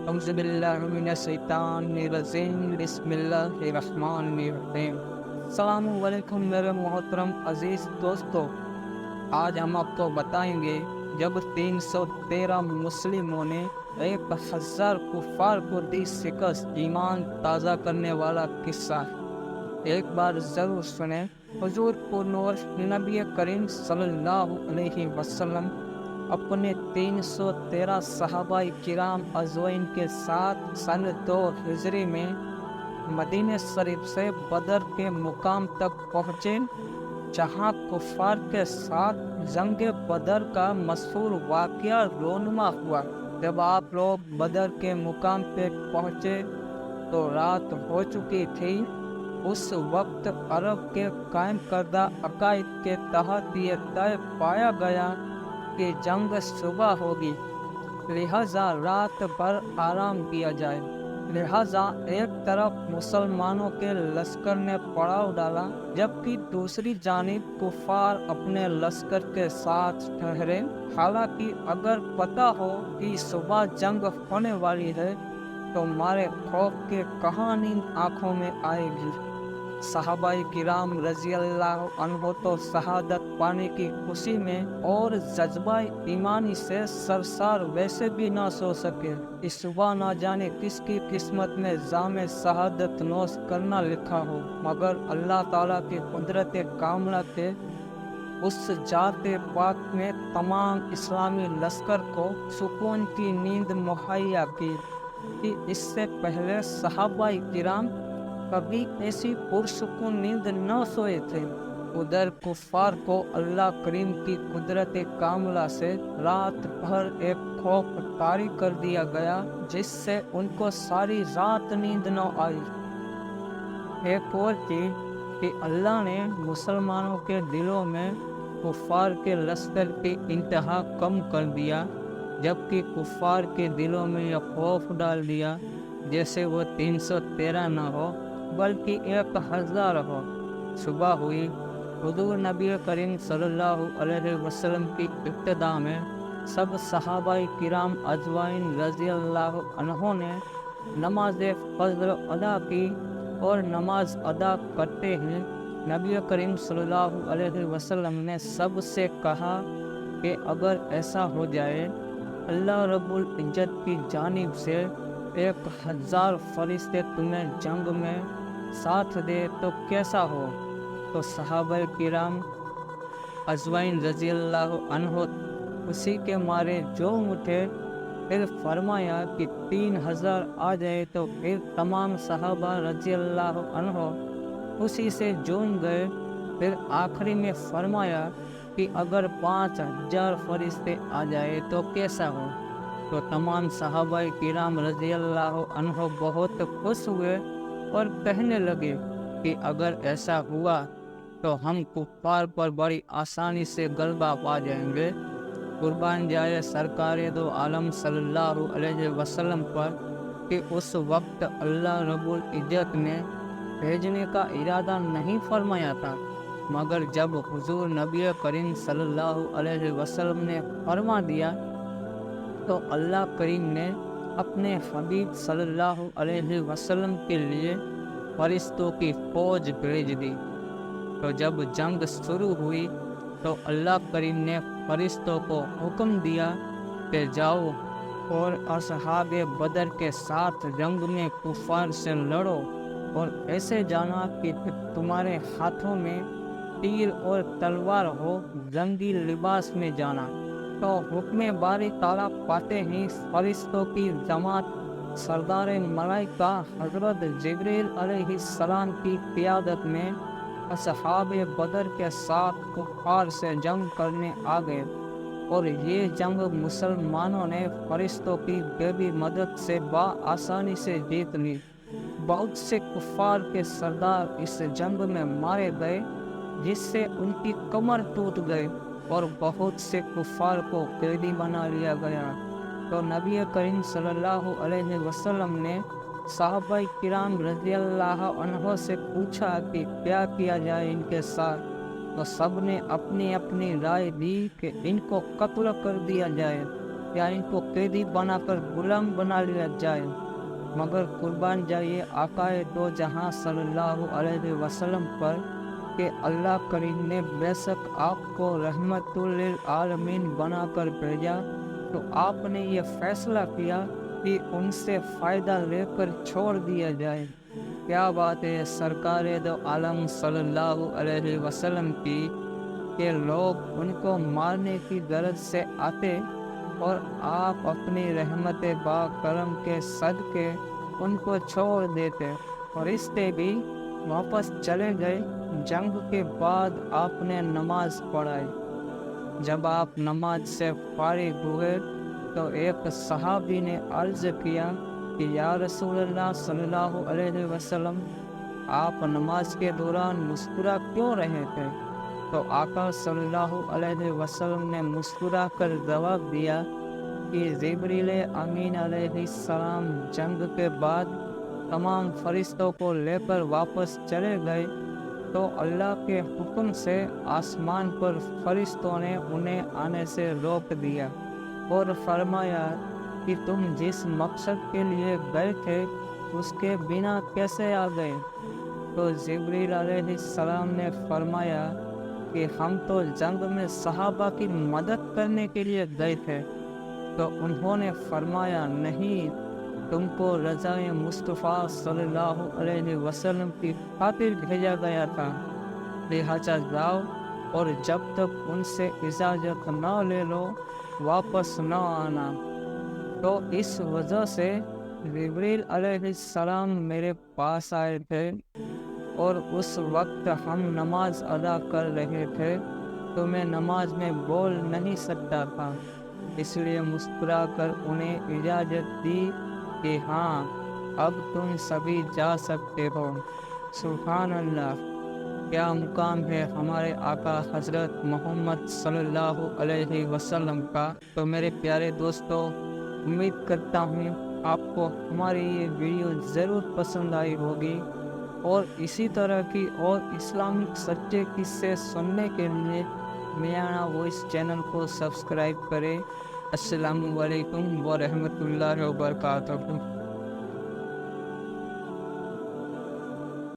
اعوذ باللہ من الشیطان الرجیم بسم اللہ الرحمن الرحیم۔ السلام علیکم میرے محترم عزیز دوستو، آج ہم آپ کو بتائیں گے جب 313 مسلموں نے 1000 کفار کو دی شکست، ایمان تازہ کرنے والا قصہ۔ ایک بار ضرور سنیں۔ حضور پر نور نبی کریم صلی اللہ علیہ وسلم اپنے 313 صحابہ کرام اجمعین کے ساتھ سن 2 ہجری میں مدینہ شریف سے بدر کے مقام تک پہنچے، جہاں کفار کے ساتھ جنگ بدر کا مشہور واقعہ رونما ہوا۔ جب آپ لوگ بدر کے مقام پہ پہنچے تو رات ہو چکی تھی۔ اس وقت عرب کے قائم کردہ عقائد کے تحت یہ طے پایا گیا کہ جنگ صبح ہوگی، لہذا رات بھر آرام کیا جائے۔ لہذا ایک طرف مسلمانوں کے لشکر نے پڑاؤ ڈالا، جبکہ دوسری جانب کفار اپنے لشکر کے ساتھ ٹھہرے۔ حالانکہ اگر پتہ ہو کہ صبح جنگ ہونے والی ہے تو مارے خوف کے کہاں نیند آنکھوں میں آئے گی۔ صحابہ کرام رضی اللہ عنہ تو شہادت پانے کی خوشی میں اور جذبہ ایمانی سے سرشار ویسے بھی نہ سو سکے۔ اس صبح نہ جانے کس کی قسمت میں جام شہادت نوش کرنا لکھا ہو، مگر اللہ تعالیٰ کی قدرت کاملہ کے اس ذات پاک نے تمام اسلامی لشکر کو سکون کی نیند مہیا کی کہ اس سے پہلے صحابہ کرام کبھی ایسی پرسکون نیند نہ سوئے تھے۔ ادھر کفار کو اللہ کریم کی قدرت کاملہ سے رات بھر ایک خوف طاری کر دیا گیا، جس سے ان کو ساری رات نیند نہ آئی۔ ایک اور چیز کہ اللہ نے مسلمانوں کے دلوں میں کفار کے لشکر کی انتہا کم کر دیا، جبکہ کفار کے دلوں میں یہ خوف ڈال دیا جیسے وہ 313 نہ ہو بلکہ 1000 ہو۔ صبح ہوئی۔ حضور نبی کریم صلی اللہ علیہ وسلم کی ابتدا میں سب صحابہ کرام اجمعین رضی اللہ عنہ نے نماز فجر ادا کی، اور نماز ادا کرتے ہی نبی کریم صلی اللہ علیہ وسلم نے سب سے کہا کہ اگر ایسا ہو جائے اللہ رب العزت کی جانب سے 1000 فرشتے تمہیں جنگ میں ساتھ دے تو کیسا ہو؟ تو صحابہ کرام اجمعین رضی اللہ عنہ اسی کے مارے جوم اٹھے۔ پھر فرمایا کہ 3000 آ جائے تو پھر تمام صحابہ رضی اللہ عنہ اسی سے جوم گئے۔ پھر آخری میں فرمایا کہ اگر 5000 فرشتے آ جائے تو کیسا ہو؟ تو تمام صحابہ کرام رضی اللہ عنہ بہت خوش ہوئے اور کہنے لگے کہ اگر ایسا ہوا تو ہم کفار پر بڑی آسانی سے غلبہ پا جائیں گے۔ قربان جائے سرکار دو عالم صلی اللہ علیہ وسلم پر کہ اس وقت اللہ رب العزت نے بھیجنے کا ارادہ نہیں فرمایا تھا، مگر جب حضور نبی کریم صلی اللہ علیہ وسلم نے فرما دیا تو اللہ کریم نے اپنے حبیب صلی اللہ علیہ وسلم کے لیے فرشتوں کی فوج بھیج دی۔ تو جب جنگ شروع ہوئی تو اللہ کریم نے فرشتوں کو حکم دیا کہ جاؤ اور اصحاب بدر کے ساتھ جنگ میں کفار سے لڑو، اور ایسے جانا کہ تمہارے ہاتھوں میں تیر اور تلوار ہو، جنگی لباس میں جانا۔ تو حکم باری تعالیٰ پاتے ہی فرشتوں کی جماعت سردار ملائکہ حضرت جبریل علیہ السلام کی قیادت میں اصحاب بدر کے ساتھ کفار سے جنگ کرنے آ گئے، اور یہ جنگ مسلمانوں نے فرشتوں کی غیبی مدد سے بآسانی سے جیت لی۔ بہت سے کفار کے سردار اس جنگ میں مارے گئے، جس سے ان کی کمر ٹوٹ گئے، اور بہت سے کفار کو قیدی بنا لیا گیا۔ تو نبی کریم صلی اللہ علیہ وسلم نے صحابہ کرام رضی اللہ عنہ سے پوچھا کہ کیا کیا جائے ان کے ساتھ، تو سب نے اپنی اپنی رائے دی کہ ان کو قتل کر دیا جائے۔ یا ان کو قیدی بنا کر غلام بنا لیا جائے، مگر قربان جائیے آقا دو جہاں صلی اللہ علیہ وسلم پر کہ اللہ کریم نے بے شک آپ کو رحمت للعالمین بنا کر بھیجا، تو آپ نے یہ فیصلہ کیا کہ ان سے فائدہ لے کر چھوڑ دیا جائے۔ کیا بات ہے سرکار دو عالم صلی اللہ علیہ وسلم کی کہ لوگ ان کو مارنے کی غرض سے آتے اور آپ اپنی رحمت با کرم کے صدقے ان کو چھوڑ دیتے، فرشتے بھی واپس چلے گئے۔ جنگ کے بعد آپ نے نماز پڑھائی۔ جب آپ نماز سے فارغ ہوئے تو ایک صحابی نے عرض کیا کہ یا رسول اللہ صلی اللہ علیہ وسلم، آپ نماز کے دوران مسکرا کیوں رہے تھے؟ تو آقا صلی اللہ علیہ وسلم نے مسکرا کر جواب دیا کہ جبریل امین علیہ السلام جنگ کے بعد تمام فرشتوں کو لے کر واپس چلے گئے، تو اللہ کے حکم سے آسمان پر فرشتوں نے انہیں آنے سے روک دیا اور فرمایا کہ تم جس مقصد کے لیے گئے تھے اس کے بنا کیسے آ گئے؟ تو جبریل علیہ السلام نے فرمایا کہ ہم تو جنگ میں صحابہ کی مدد کرنے کے لیے گئے تھے۔ تو انہوں نے فرمایا نہیں، تم کو رضائے مصطفیٰ صلی اللہ علیہ وسلم کی خاطر بھیجا گیا تھا، لہٰذا جاؤ اور جب تک ان سے اجازت نہ لے لو واپس نہ آنا۔ تو اس وجہ سے جبریل علیہ السلام میرے پاس آئے تھے اور اس وقت ہم نماز ادا کر رہے تھے تو میں نماز میں بول نہیں سکتا تھا، اس لیے مسکرا کر انہیں اجازت دی کہ ہاں اب تم سبھی جا سکتے ہو۔ سبحان اللہ، کیا مقام ہے ہمارے آقا حضرت محمد صلی اللہ علیہ وسلم کا۔ تو میرے پیارے دوستو، امید کرتا ہوں آپ کو ہماری یہ ویڈیو ضرور پسند آئی ہوگی، اور اسی طرح کی اور اسلامک سچے قصے سننے کے لیے میانا وائس چینل کو سبسکرائب کریں۔ السلام علیکم ورحمۃ اللہ وبرکاتہ۔